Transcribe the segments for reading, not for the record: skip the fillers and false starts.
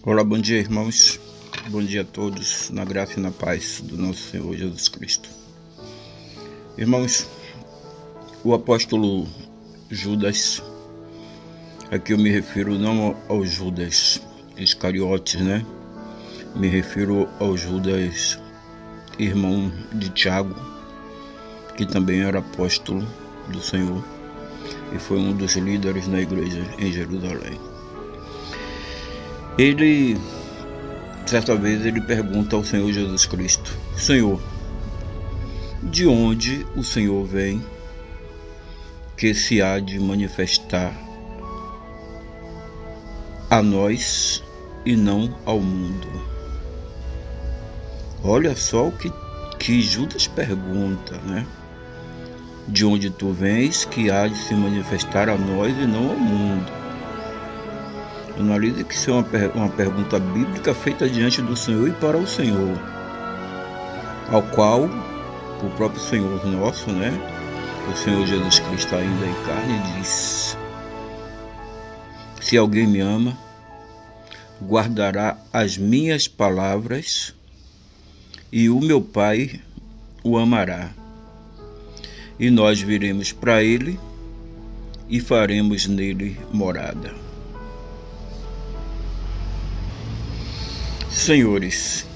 Olá, bom dia, irmãos. Bom dia a todos, na graça e na paz do nosso Senhor Jesus Cristo. Irmãos, o apóstolo Judas, aqui eu me refiro não ao Judas Iscariotes, né? Me refiro ao Judas, irmão de Tiago, que também era apóstolo do Senhor e foi um dos líderes na igreja em Jerusalém. Ele, certa vez, ele pergunta ao Senhor Jesus Cristo: Senhor, de onde o Senhor vem que se há de manifestar a nós e não ao mundo? Olha só o que Judas pergunta, né? De onde tu vens que há de se manifestar a nós e não ao mundo? Analise que isso é uma pergunta bíblica feita diante do Senhor e para o Senhor, ao qual o próprio Senhor nosso, né? O Senhor Jesus Cristo ainda em carne diz: se alguém me ama, guardará as minhas palavras e o meu Pai o amará. E nós viremos para ele e faremos nele morada. Senhores,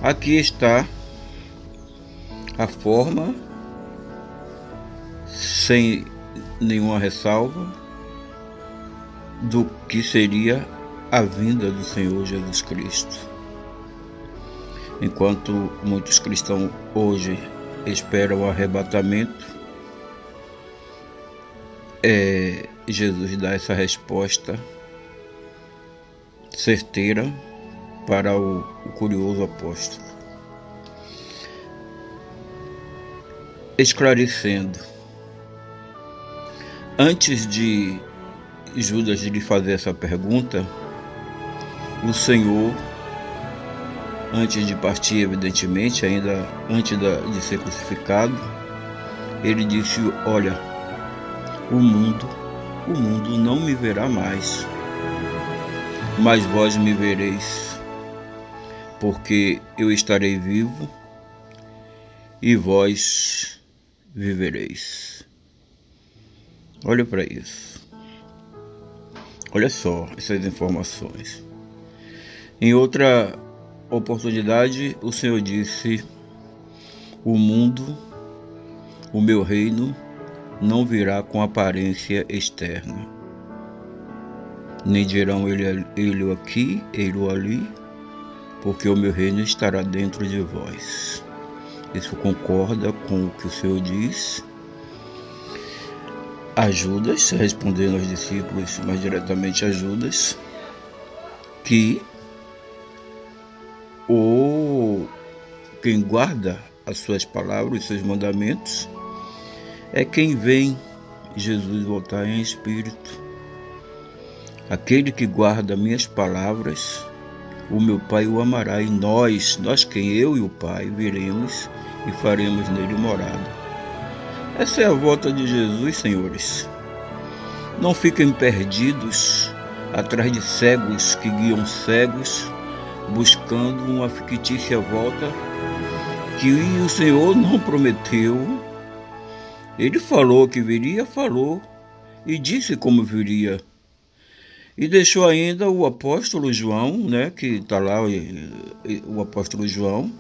aqui está a forma, sem nenhuma ressalva, do que seria a vinda do Senhor Jesus Cristo. Enquanto muitos cristãos hoje esperam o arrebatamento, Jesus dá essa resposta certeira para o curioso apóstolo, esclarecendo: antes de Judas lhe fazer essa pergunta, o Senhor, antes de partir, evidentemente, ainda antes de ser crucificado, ele disse: olha, o mundo não me verá mais, mas vós me vereis, porque eu estarei vivo e vós vivereis. Olha para isso. Olha só essas informações. Em outra oportunidade, o Senhor disse: o mundo, o meu reino, não virá com aparência externa. Nem dirão ele aqui, ele ali, porque o meu reino estará dentro de vós. Isso concorda com o que o Senhor diz a Judas, respondendo aos discípulos, mais diretamente a Judas, que quem guarda as suas palavras, os seus mandamentos, é quem vem Jesus voltar em espírito. Aquele que guarda minhas palavras, o meu Pai o amará, e nós quem? Eu e o Pai, viremos e faremos nele morada. Essa é a volta de Jesus, senhores. Não fiquem perdidos atrás de cegos que guiam cegos, buscando uma fictícia volta que o Senhor não prometeu. Ele falou que viria, falou, e disse como viria. E deixou ainda o apóstolo João, né, que está lá, o apóstolo João,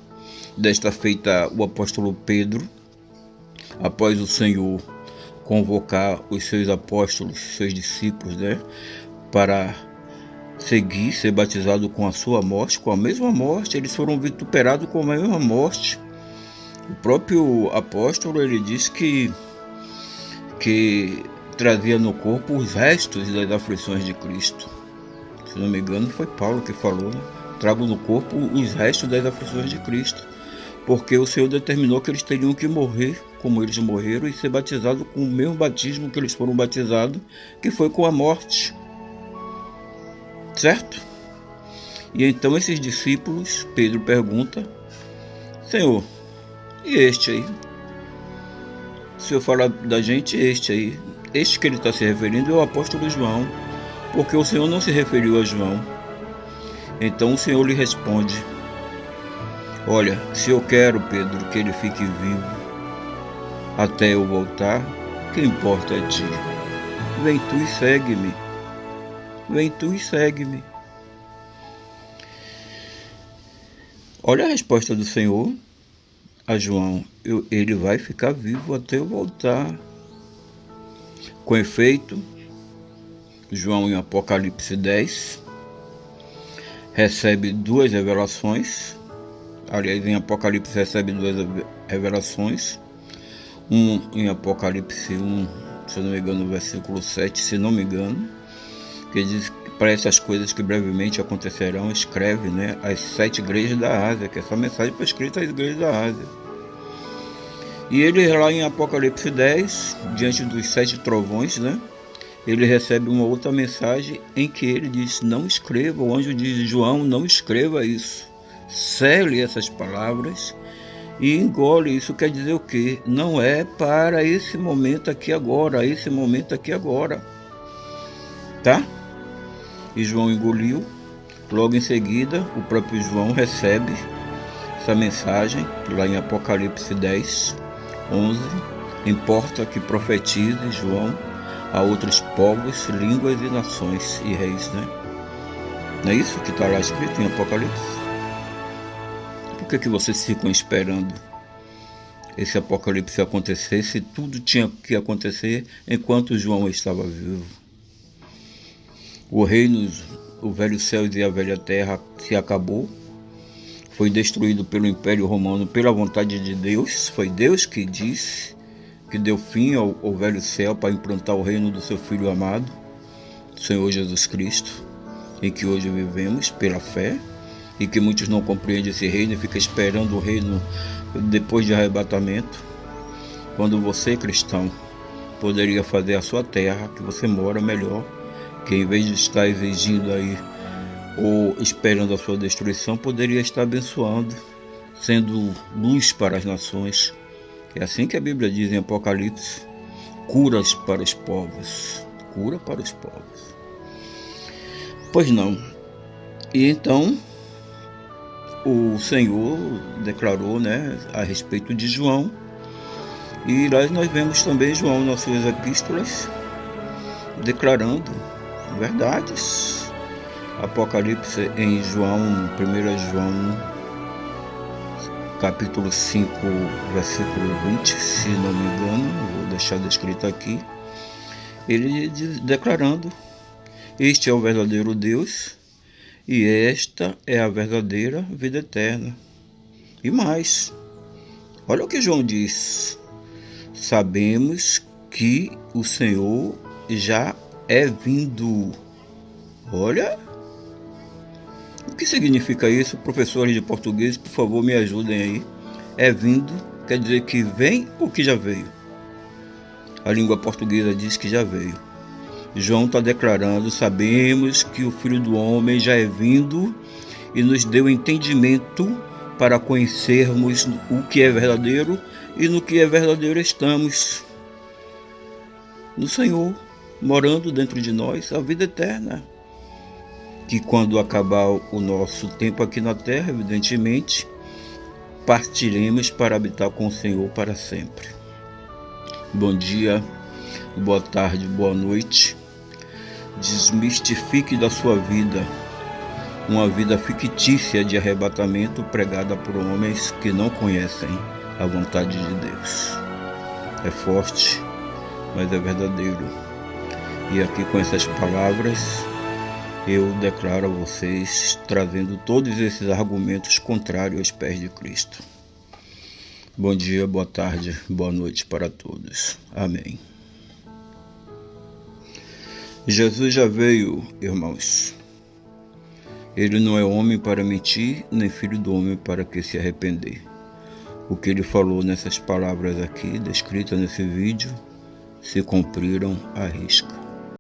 desta feita o apóstolo Pedro, após o Senhor convocar os seus apóstolos, seus discípulos, né, para seguir, ser batizado com a sua morte, com a mesma morte, eles foram vituperados com a mesma morte. O próprio apóstolo, ele disse que trazia no corpo os restos das aflições de Cristo. Se não me engano, foi Paulo que falou, né? Trago no corpo os restos das aflições de Cristo, porque o Senhor determinou que eles teriam que morrer como eles morreram e ser batizados com o mesmo batismo que eles foram batizados, que foi com a morte. Certo? E então esses discípulos, Pedro pergunta: Senhor, e este aí? O Senhor fala da gente, este aí. Este que ele está se referindo é o apóstolo João, porque o Senhor não se referiu a João, Então o Senhor lhe responde: olha, se eu quero, Pedro, que ele fique vivo até eu voltar, que importa a ti? Vem tu e segue-me. Vem tu e segue-me. Olha a resposta do Senhor a João: ele vai ficar vivo até eu voltar. Com efeito, João, em Apocalipse 10, recebe duas revelações. Aliás, em Apocalipse recebe duas revelações. Em Apocalipse 1, se não me engano, no versículo 7, se não me engano, que diz que para essas coisas que brevemente acontecerão, escreve, as 7 igrejas da Ásia, que essa mensagem foi escrita às igrejas da Ásia. E ele lá em Apocalipse 10, diante dos 7 trovões, ele recebe uma outra mensagem em que ele diz: não escreva, o anjo diz: João, não escreva isso, cele essas palavras e engole. Isso quer dizer o quê? Não é para esse momento aqui agora, tá? E João engoliu. Logo em seguida, o próprio João recebe essa mensagem lá em Apocalipse 10, 11. Importa que profetize João a outros povos, línguas e nações e reis, Não é isso que está lá escrito em Apocalipse? Por que vocês ficam esperando esse Apocalipse acontecer, se tudo tinha que acontecer enquanto João estava vivo? O reino, o velho céu e a velha terra se acabou, foi destruído pelo Império Romano pela vontade de Deus. Foi Deus que disse, que deu fim ao velho céu para implantar o reino do seu Filho amado, Senhor Jesus Cristo, em que hoje vivemos pela fé, e que muitos não compreendem esse reino e ficam esperando o reino depois de arrebatamento, quando você, cristão, poderia fazer a sua terra, que você mora, melhor, que em vez de estar exigindo aí ou esperando a sua destruição, poderia estar abençoando, sendo luz para as nações. É assim que a Bíblia diz em Apocalipse: curas para os povos, cura para os povos. Pois não. E então o Senhor declarou, a respeito de João, e nós vemos também João nas suas epístolas declarando verdades. Apocalipse em João, 1 João capítulo 5, versículo 20, se não me engano, vou deixar descrito aqui, ele declarando: este é o verdadeiro Deus e esta é a verdadeira vida eterna. E mais, olha o que João diz: sabemos que o Senhor já é vindo. Olha, o que significa isso? Professores de português, por favor, me ajudem aí. É vindo, quer dizer que vem ou que já veio? A língua portuguesa diz que já veio. João está declarando: sabemos que o Filho do Homem já é vindo e nos deu entendimento para conhecermos o que é verdadeiro, e no que é verdadeiro estamos no Senhor, morando dentro de nós a vida eterna, que quando acabar o nosso tempo aqui na terra, evidentemente, partiremos para habitar com o Senhor para sempre. Bom dia, boa tarde, boa noite. Desmistifique da sua vida uma vida fictícia de arrebatamento pregada por homens que não conhecem a vontade de Deus. É forte, mas é verdadeiro. E aqui com essas palavras eu declaro a vocês, trazendo todos esses argumentos contrários aos pés de Cristo. Bom dia, boa tarde, boa noite para todos. Amém. Jesus já veio, irmãos. Ele não é homem para mentir, nem filho do homem para que se arrepender. O que ele falou nessas palavras aqui, descritas nesse vídeo, se cumpriram à risca.